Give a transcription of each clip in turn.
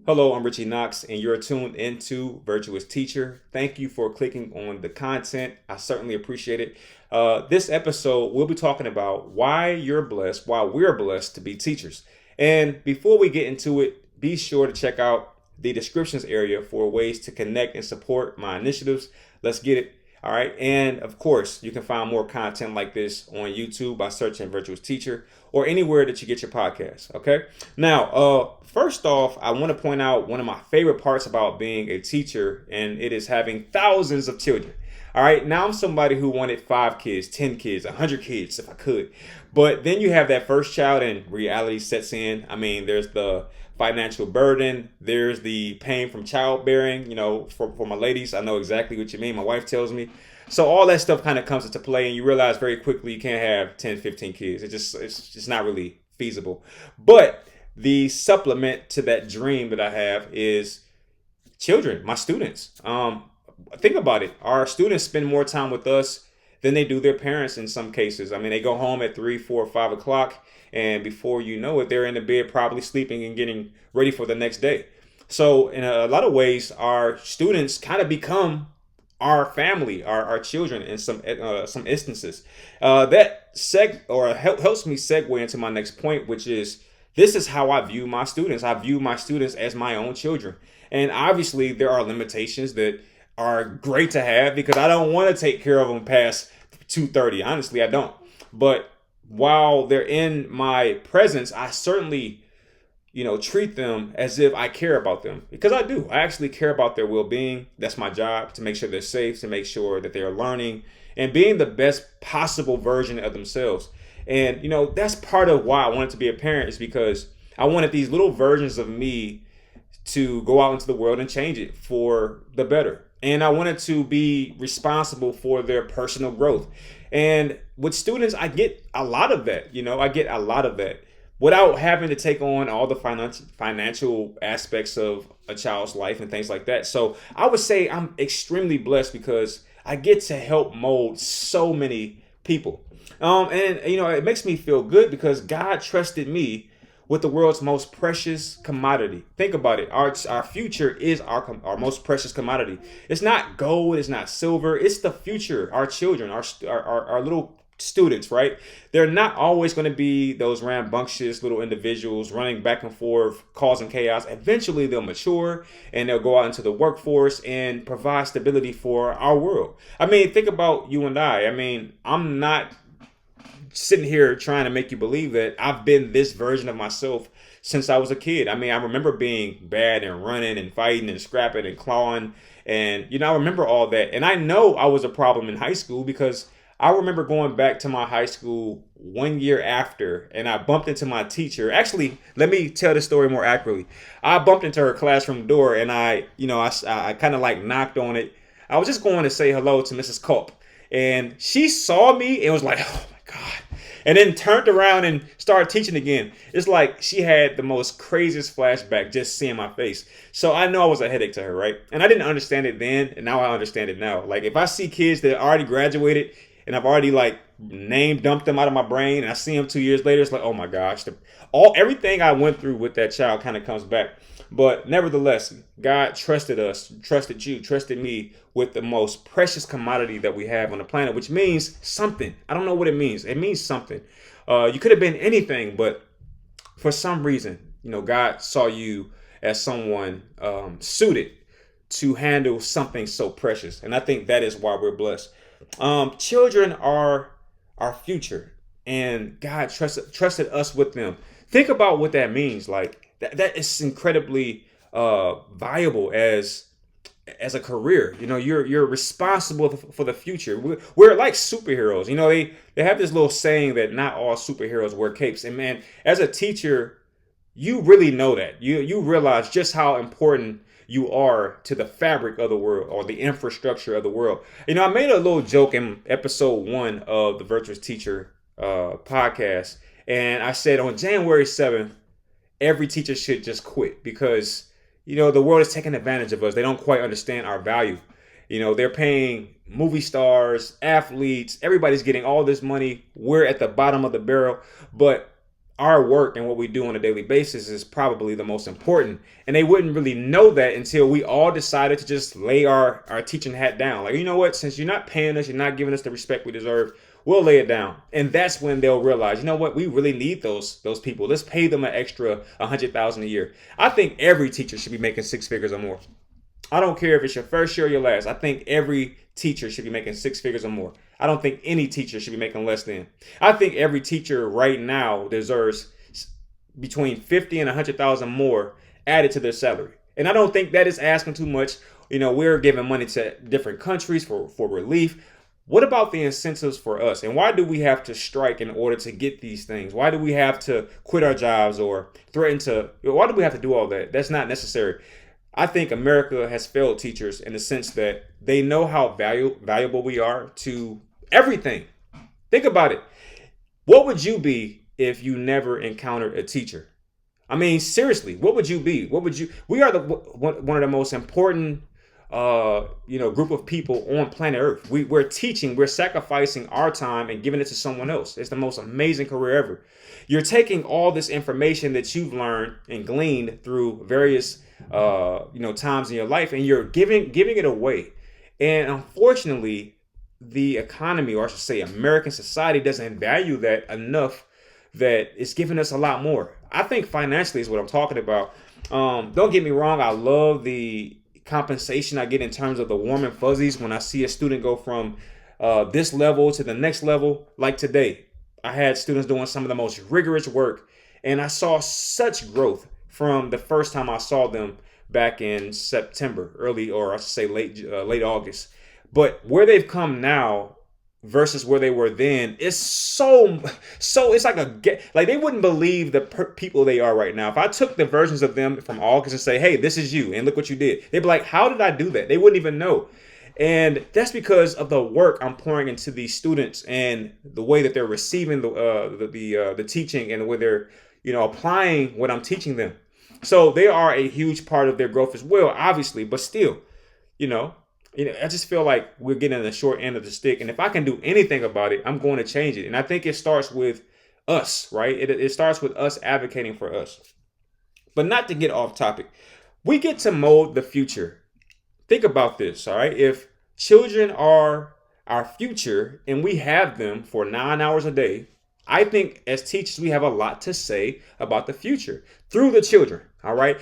Hello, I'm Ritchie Knox, and you're tuned into Virtuous Teacher. Thank you for clicking on the content. I certainly appreciate it. This episode, we'll be talking about why we're blessed to be teachers. And before we get into it, be sure to check out the descriptions area for ways to connect and support my initiatives. Let's get it. All right. And of course, you can find more content like this on YouTube by searching Virtuous Teacher or anywhere that you get your podcasts. Okay. Now, first off, I want to point out one of my favorite parts about being a teacher, and it is having thousands of children. All right. Now I'm somebody who wanted 5 kids, 10 kids, 100 kids if I could. But then you have that first child and reality sets in. I mean, there's the financial burden. There's the pain from childbearing. For my ladies, I know exactly what you mean. My wife tells me. So all that stuff kind of comes into play, and you realize very quickly you can't have 10, 15 kids. It's just not really feasible. But the supplement to that dream that I have is children, my students. Think about it. Our students spend more time with us than they do their parents in some cases. I mean, they go home at 3, 4, 5 o'clock, and before you know it, they're in the bed probably sleeping and getting ready for the next day. So in a lot of ways, our students kind of become our family, our children in some instances. Helps me segue into my next point, which is this is how I view my students. I view my students as my own children. And obviously there are limitations that are great to have because I don't want to take care of them past 2:30. Honestly, I don't. But while they're in my presence, I certainly treat them as if I care about them because I do. I actually care about their well-being. That's my job, to make sure they're safe, to make sure that they are learning and being the best possible version of themselves. And, that's part of why I wanted to be a parent, is because I wanted these little versions of me to go out into the world and change it for the better. And I wanted to be responsible for their personal growth. And with students, I get a lot of that. I get a lot of that without having to take on all the financial aspects of a child's life and things like that. So I would say I'm extremely blessed because I get to help mold so many people. It makes me feel good because God trusted me with the world's most precious commodity. Think about it. Our future is our most precious commodity. It's not gold. It's not silver. It's the future. Our children, our little students, right? They're not always going to be those rambunctious little individuals running back and forth, causing chaos. Eventually, they'll mature and they'll go out into the workforce and provide stability for our world. I mean, think about you and I. I mean, I'm not sitting here trying to make you believe that I've been this version of myself since I was a kid. I mean, I remember being bad and running and fighting and scrapping and clawing. And, I remember all that. And I know I was a problem in high school because I remember going back to my high school 1 year after, and I bumped into my teacher. Actually, let me tell the story more accurately. I bumped into her classroom door, and I kind of like knocked on it. I was just going to say hello to Mrs. Culp, and she saw me and was like, "Oh my God." And then turned around and started teaching again. It's like she had the most craziest flashback just seeing my face. So I know I was a headache to her, right? And I didn't understand it then, and now I understand it now. Like if I see kids that already graduated and I've already like name dumped them out of my brain and I see them 2 years later, it's like, oh my gosh, everything I went through with that child kind of comes back. But nevertheless, God trusted us, trusted you, trusted me with the most precious commodity that we have on the planet, which means something. I don't know what it means. It means something. You could have been anything, but for some reason, God saw you as someone suited to handle something so precious. And I think that is why we're blessed. Children are our future, and God trusted us with them. Think about what that means. Like that is incredibly valuable as a career. You're responsible for the future. We're like superheroes. They have this little saying that not all superheroes wear capes. And man, as a teacher, you really know that. You realize just how important you are to the fabric of the world or the infrastructure of the world. I made a little joke in episode 1 of the Virtuous Teacher podcast, and I said on January 7th, every teacher should just quit because, the world is taking advantage of us. They don't quite understand our value. They're paying movie stars, athletes, everybody's getting all this money. We're at the bottom of the barrel, but our work and what we do on a daily basis is probably the most important. And they wouldn't really know that until we all decided to just lay our teaching hat down. Like, you know what, since you're not paying us, you're not giving us the respect we deserve, we'll lay it down. And that's when they'll realize, you know what, we really need those people. Let's pay them an extra $100,000 a year. I think every teacher should be making six figures or more. I don't care if it's your first year or your last. I think every teacher should be making six figures or more. I don't think any teacher should be making less than. I think every teacher right now deserves between 50 and 100,000 more added to their salary. And I don't think that is asking too much. You know, we're giving money to different countries for relief. What about the incentives for us? And why do we have to strike in order to get these things? Why do we have to quit our jobs or threaten to? Why do we have to do all that? That's not necessary. I think America has failed teachers in the sense that they know how valuable we are to everything. Think about it. What would you be if you never encountered a teacher? I mean, seriously, what would you be? We are one of the most important group of people on planet Earth. We're teaching, we're sacrificing our time and giving it to someone else. It's the most amazing career ever. You're taking all this information that you've learned and gleaned through various times in your life, and you're giving it away. And unfortunately, the economy, or I should say American society, doesn't value that enough, that it's giving us a lot more. I think financially is what I'm talking about. Don't get me wrong, I love the compensation I get in terms of the warm and fuzzies when I see a student go from this level to the next level. Like today, I had students doing some of the most rigorous work, and I saw such growth from the first time I saw them back in September, late August. But where they've come now versus where they were then is so it's like they wouldn't believe the people they are right now. If I took the versions of them from August and say, hey, this is you, and look what you did, they'd be like, how did I do that? They wouldn't even know. And that's because of the work I'm pouring into these students and the way that they're receiving the teaching and the way they're applying what I'm teaching them. So they are a huge part of their growth as well, obviously, but still, I just feel like we're getting the short end of the stick. And if I can do anything about it, I'm going to change it. And I think it starts with us, right? It starts with us advocating for us. But not to get off topic, we get to mold the future. Think about this, all right? If children are our future and we have them for 9 hours a day, I think as teachers, we have a lot to say about the future through the children, all right?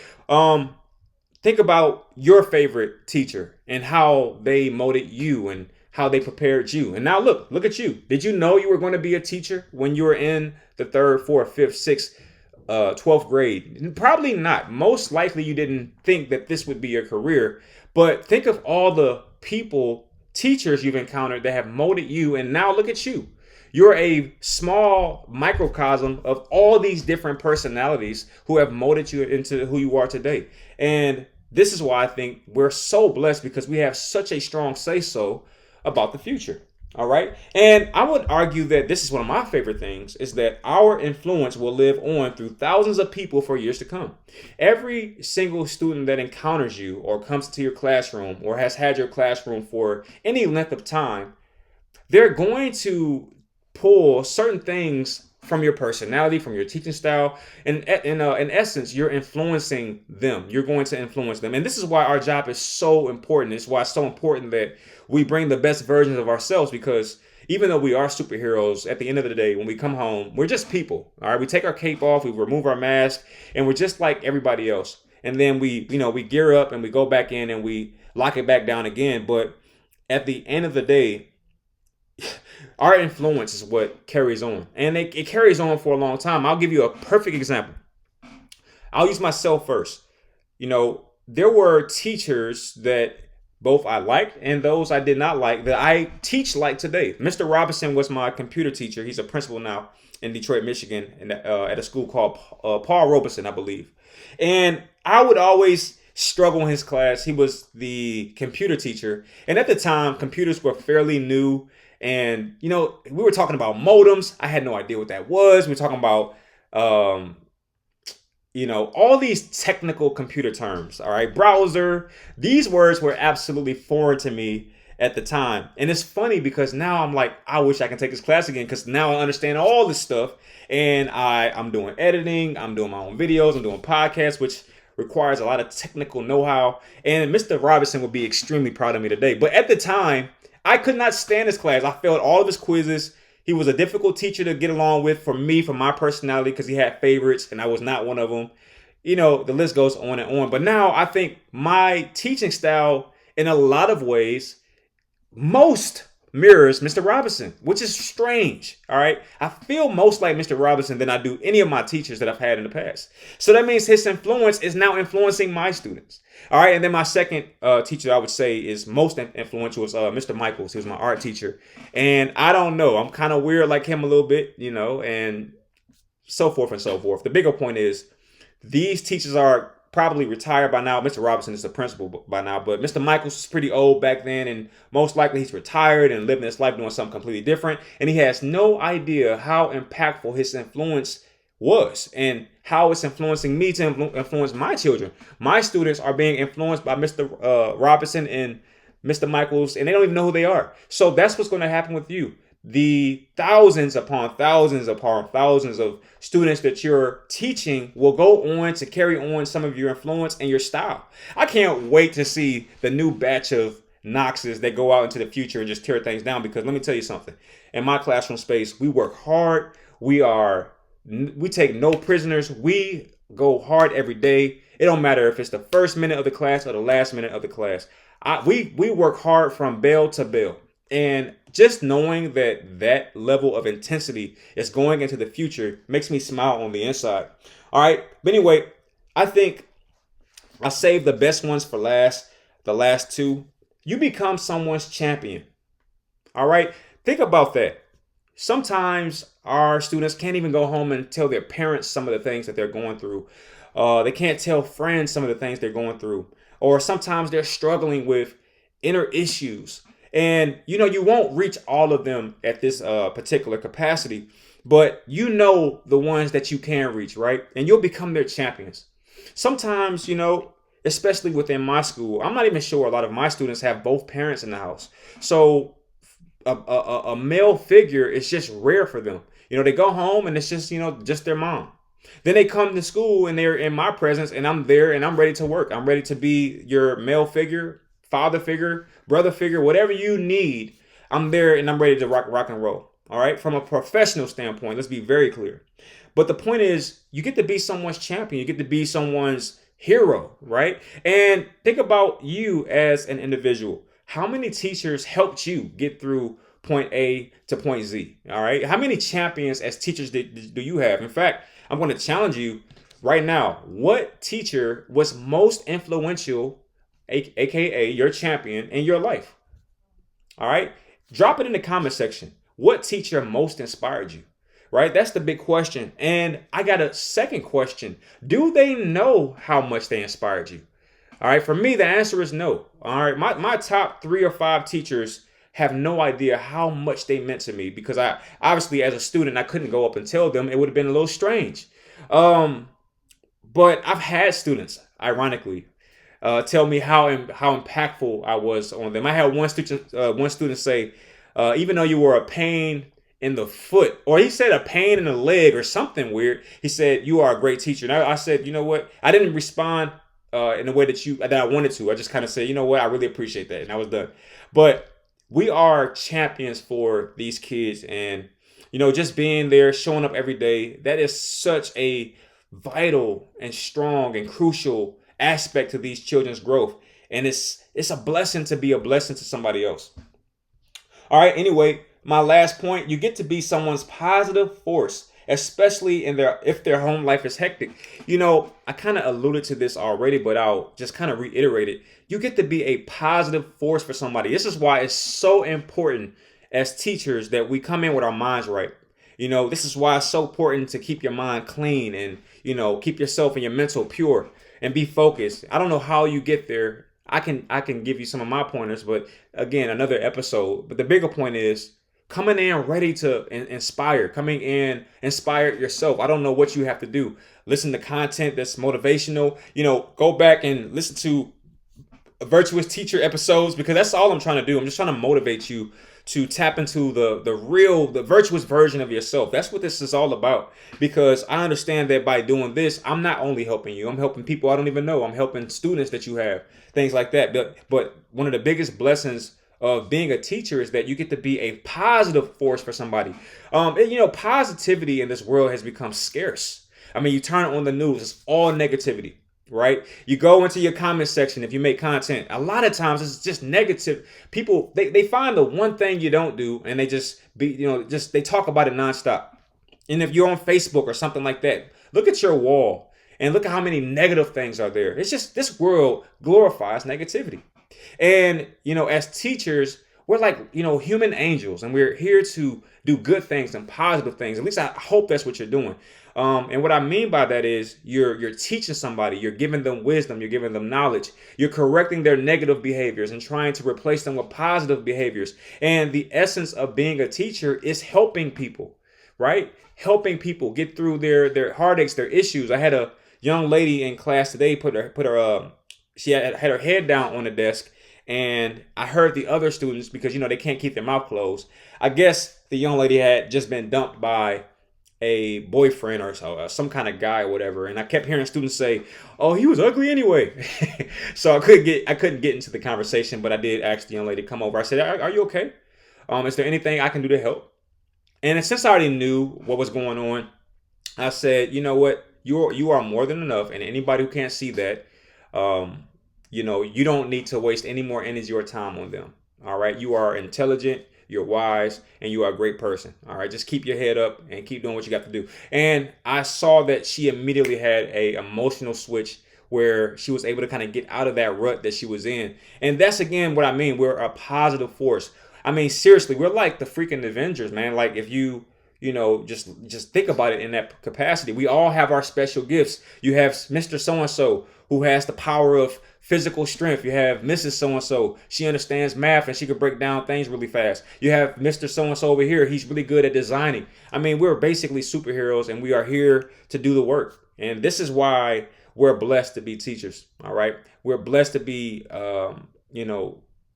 Think about your favorite teacher and how they molded you and how they prepared you. And now look at you. Did you know you were going to be a teacher when you were in the 3rd, 4th, 5th, 6th, 12th grade? Probably not. Most likely you didn't think that this would be your career. But think of all the teachers you've encountered that have molded you. And now look at you. You're a small microcosm of all these different personalities who have molded you into who you are today. And this is why I think we're so blessed, because we have such a strong say-so about the future. All right. And I would argue that this is one of my favorite things, is that our influence will live on through thousands of people for years to come. Every single student that encounters you or comes to your classroom or has had your classroom for any length of time, they're going to pull certain things from your personality, from your teaching style. And in essence, you're influencing them. You're going to influence them. And this is why our job is so important. It's why it's so important that we bring the best versions of ourselves, because even though we are superheroes, at the end of the day, when we come home, we're just people. All right. We take our cape off, we remove our mask, and we're just like everybody else. And then we gear up and we go back in and we lock it back down again. But at the end of the day, our influence is what carries on, and it carries on for a long time. I'll give you a perfect example. I'll use myself first. There were teachers that both I liked and those I did not like that I teach like today. Mr. Robinson was my computer teacher. He's a principal now in Detroit, Michigan, and at a school called Paul Robeson, I believe. And I would always struggle in his class. He was the computer teacher, and at the time, computers were fairly new. And, we were talking about modems. I had no idea what that was. We were talking about, all these technical computer terms. All right. Browser. These words were absolutely foreign to me. at the time. And it's funny because now I'm like, I wish I can take this class again because now I understand all this stuff. And I'm doing editing, I'm doing my own videos, I'm doing podcasts, which requires a lot of technical know-how. And Mr. Robinson would be extremely proud of me today. But at the time, I could not stand this class. I failed all of his quizzes. He was a difficult teacher to get along with for me, for my personality, because he had favorites and I was not one of them. You know, the list goes on and on. But now I think my teaching style, in a lot of ways, most mirrors Mr. Robinson, which is strange. All right. I feel most like Mr. Robinson than I do any of my teachers that I've had in the past. So that means his influence is now influencing my students. All right. And then my second teacher I would say is most influential is Mr. Michaels. He was my art teacher. And I don't know. I'm kind of weird like him a little bit, you know, and so forth and so forth. The bigger point is these teachers are probably retired by now. Mr. Robinson is the principal by now, but Mr. Michaels was pretty old back then, and most likely he's retired and living his life doing something completely different. And he has no idea how impactful his influence was and how it's influencing me to influence my children. My students are being influenced by Mr. Robinson and Mr. Michaels, and they don't even know who they are. So that's what's going to happen with you. The thousands upon thousands of students that you're teaching will go on to carry on some of your influence and your style. I can't wait to see the new batch of Knoxes that go out into the future and just tear things down, because let me tell you something. In my classroom space, we work hard. We take no prisoners. We go hard every day. It don't matter if it's the first minute of the class or the last minute of the class. We work hard from bell to bell. And just knowing that level of intensity is going into the future makes me smile on the inside. All right. But anyway, I think I saved the best ones for last, the last two. You become someone's champion. All right. Think about that. Sometimes our students can't even go home and tell their parents some of the things that they're going through. They can't tell friends some of the things they're going through. Or sometimes they're struggling with inner issues. And, you know, you won't reach all of them at this particular capacity, but you know the ones that you can reach, right? And you'll become their champions. Sometimes, you know, especially within my school, I'm not even sure a lot of my students have both parents in the house. So a male figure is just rare for them. You know, they go home and it's just, you know, just their mom. Then they come to school and they're in my presence and I'm there and I'm ready to work. I'm ready to be your male figure, father figure, brother figure, whatever you need. I'm there and I'm ready to rock and roll. All right. From a professional standpoint, let's be very clear. But the point is, you get to be someone's champion. You get to be someone's hero, right? And think about you as an individual. How many teachers helped you get through point A to point Z? All right. How many champions as teachers do you have? In fact, I'm going to challenge you right now. What teacher was most influential, aka your champion, in your life? All right. Drop it in the comment section. What teacher most inspired you? Right? That's the big question. And I got a second question. Do they know how much they inspired you? All right. For me, the answer is no. All right. My top 3 or 5 teachers have no idea how much they meant to me, because I obviously, as a student, I couldn't go up and tell them. It would have been a little strange. But I've had students, ironically, tell me how impactful I was on them. I had one student say, even though you were a pain in the foot, or he said a pain in the leg or something weird, he said, you are a great teacher. And I said, you know what? I didn't respond in the way that I wanted to. I just kind of said, you know what? I really appreciate that. And I was done. But we are champions for these kids. And, you know, just being there, showing up every day, that is such a vital and strong and crucial aspect to these children's growth. And it's a blessing to be a blessing to somebody else. All right. Anyway, my last point, you get to be someone's positive force, especially if their home life is hectic. You know, I kind of alluded to this already, but I'll just kind of reiterate it. You get to be a positive force for somebody. This is why it's so important as teachers that we come in with our minds right. You know, this is why it's so important to keep your mind clean and, you know, keep yourself and your mental pure and be focused. I don't know how you get there. I can give you some of my pointers, but again, another episode. But the bigger point is coming in ready to inspire, coming in inspired yourself. I don't know what you have to do. Listen to content that's motivational. You know, go back and listen to Virtuous Teacher episodes, because that's all I'm trying to do. I'm just trying to motivate you to tap into the virtuous version of yourself. That's what this is all about. Because I understand that by doing this, I'm not only helping you, I'm helping people I don't even know. I'm helping students that you have, things like that. But one of the biggest blessings of being a teacher is that you get to be a positive force for somebody. Positivity in this world has become scarce. I mean, you turn on the news, it's all negativity. Right? You go into your comment section if you make content. A lot of times it's just negative. People they find the one thing you don't do and they they talk about it nonstop. And if you're on Facebook or something like that, look at your wall and look at how many negative things are there. It's just this world glorifies negativity. And as teachers, we're like, human angels, and we're here to do good things and positive things. At least I hope that's what you're doing. And what I mean by that is you're teaching somebody, you're giving them wisdom, you're giving them knowledge, you're correcting their negative behaviors and trying to replace them with positive behaviors. And the essence of being a teacher is helping people, right? Helping people get through their heartaches, their issues. I had a young lady in class today she had her head down on the desk, and I heard the other students, because they can't keep their mouth closed. I guess the young lady had just been dumped by a boyfriend or some kind of guy or whatever, and I kept hearing students say, "Oh, he was ugly anyway." So I couldn't get into the conversation, but I did ask the young lady to come over. I said, "Are you okay? Is there anything I can do to help?" And since I already knew what was going on, I said, "You know what? You are more than enough, and anybody who can't see that, you don't need to waste any more energy or time on them. All right, you are intelligent, you're wise, and you are a great person. All right, just keep your head up and keep doing what you got to do." And I saw that she immediately had a emotional switch where she was able to kind of get out of that rut that she was in. And that's again what I mean. We're a positive force. I mean, seriously, we're like the freaking Avengers, man. Like if you just think about it in that capacity. We all have our special gifts. You have Mr. So-and-so who has the power of physical strength. You have Mrs. So-and-so. She understands math and she can break down things really fast. You have Mr. So-and-so over here. He's really good at designing. I mean, we're basically superheroes, and we are here to do the work. And this is why we're blessed to be teachers. All right. We're blessed to be,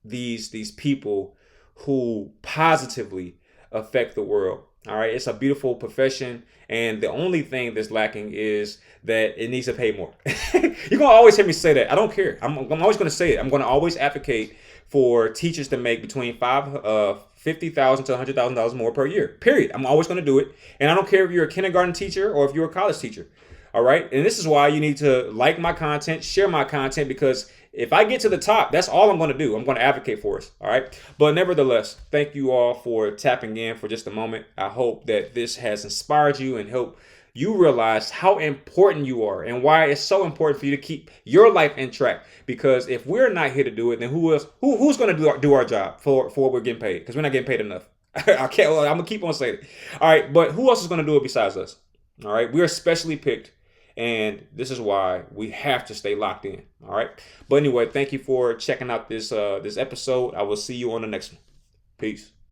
these people who positively affect the world. All right. It's a beautiful profession. And the only thing that's lacking is that it needs to pay more. You're going to always hear me say that. I don't care. I'm always going to say it. I'm going to always advocate for teachers to make between $50,000 to $100,000 more per year. Period. I'm always going to do it. And I don't care if you're a kindergarten teacher or if you're a college teacher. All right. And this is why you need to like my content, share my content, because if I get to the top, that's all I'm going to do. I'm going to advocate for us. All right. But nevertheless, thank you all for tapping in for just a moment. I hope that this has inspired you and helped you realize how important you are and why it's so important for you to keep your life in track. Because if we're not here to do it, then who's going to do our job for what we're getting paid? Because we're not getting paid enough. I'm going to keep on saying it. All right. But who else is going to do it besides us? All right. We're specially picked. And this is why we have to stay locked in. All right. But anyway, thank you for checking out this episode. I will see you on the next one. Peace.